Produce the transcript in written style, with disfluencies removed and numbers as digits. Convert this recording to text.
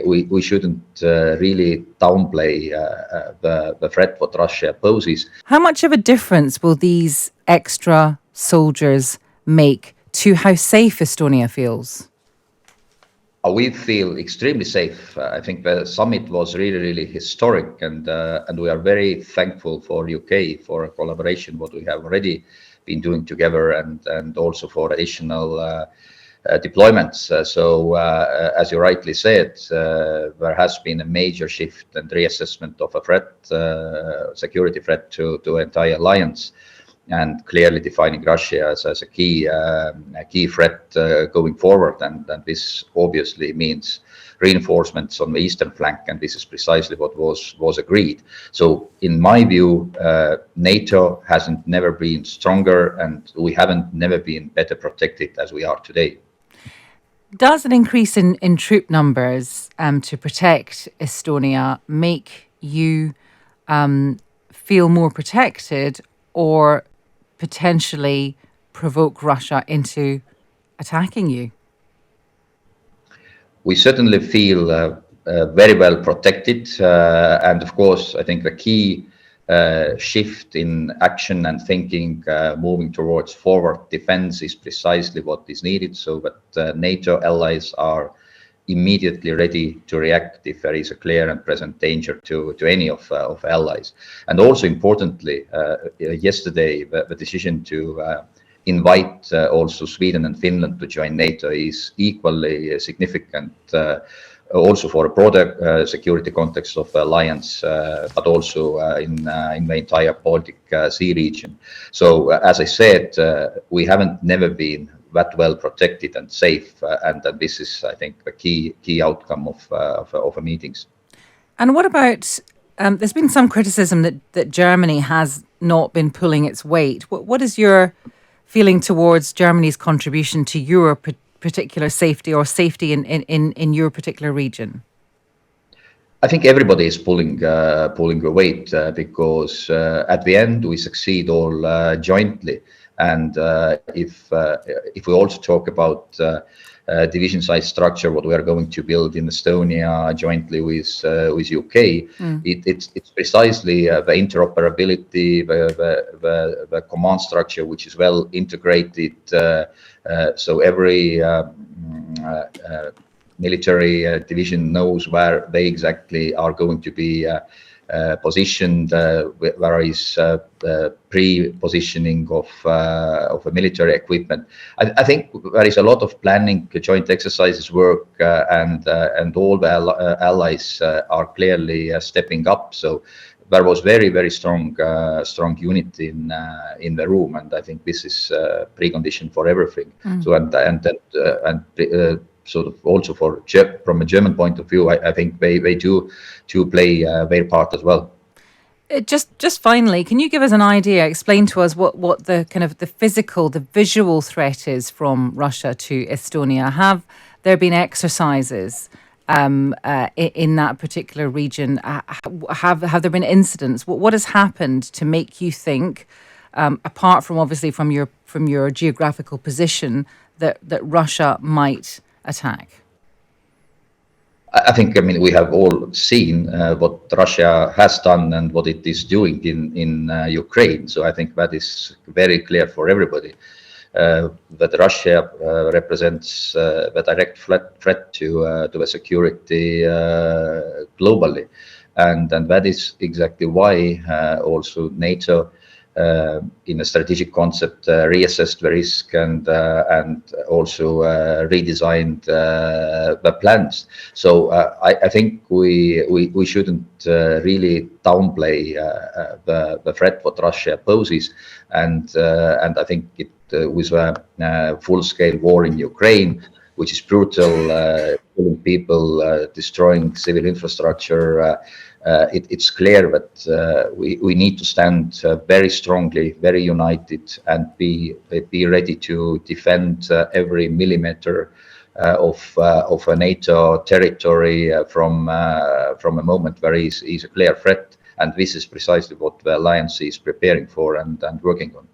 we shouldn't really downplay the threat what Russia poses. How much of a difference will these extra soldiers make to how safe Estonia feels? We feel extremely safe. I think the summit was really historic, and we are very thankful for UK for a collaboration what we have already been doing together, and also for additional deployments. As you rightly said, there has been a major shift and reassessment of a threat, security threat to the entire alliance, and clearly defining Russia as a key threat going forward. And this obviously means reinforcements on the eastern flank, and this is precisely what was agreed. So in my view, NATO hasn't never been stronger, and we haven't never been better protected as we are today. Does an increase in troop numbers to protect Estonia make you feel more protected, or potentially provoke Russia into attacking you? We certainly feel very well protected. And of course, I think the key shift in action and thinking moving towards forward defense is precisely what is needed, so that NATO allies are immediately ready to react if there is a clear and present danger to any of allies. And also importantly, yesterday the decision to invite also Sweden and Finland to join NATO is equally significant, also for a broader security context of the alliance, but also in the entire Baltic Sea region. So as I said, we haven't never been that well protected and safe, and this is, I think, the key outcome of meetings. And what about? There's been some criticism that Germany has not been pulling its weight. What is your feeling towards Germany's contribution to your particular safety, or safety in your particular region? I think everybody is pulling the weight because at the end we succeed all jointly. And if we also talk about division size structure, what we are going to build in Estonia jointly with UK, it's precisely the interoperability, the command structure, which is well integrated. So every military division knows where they exactly are going to be positioned. There is pre-positioning of a military equipment. I think there is a lot of planning, joint exercises work, and all the allies are clearly stepping up. So there was very strong unity in the room, and I think this is a precondition for everything. So sort of also from a German point of view, I think they do play their part as well. Just finally, can you give us an idea, explain to us what the kind of the physical, the visual threat is from Russia to Estonia? Have there been exercises in that particular region? Have there been incidents? What has happened to make you think, apart from obviously from your geographical position, that Russia might attack? I think, we have all seen what Russia has done and what it is doing in Ukraine. So I think that is very clear for everybody, that Russia represents the direct threat to the security globally. And that is exactly why also NATO, in a strategic concept, reassessed the risk and also redesigned the plans. So I think we shouldn't really downplay the threat what Russia poses, and I think it with a full-scale war in Ukraine, which is brutal, killing people, destroying civil infrastructure. It's clear that we need to stand very strongly, very united, and be ready to defend every millimeter of a NATO territory from a moment where is a clear threat. And this is precisely what the alliance is preparing for and working on.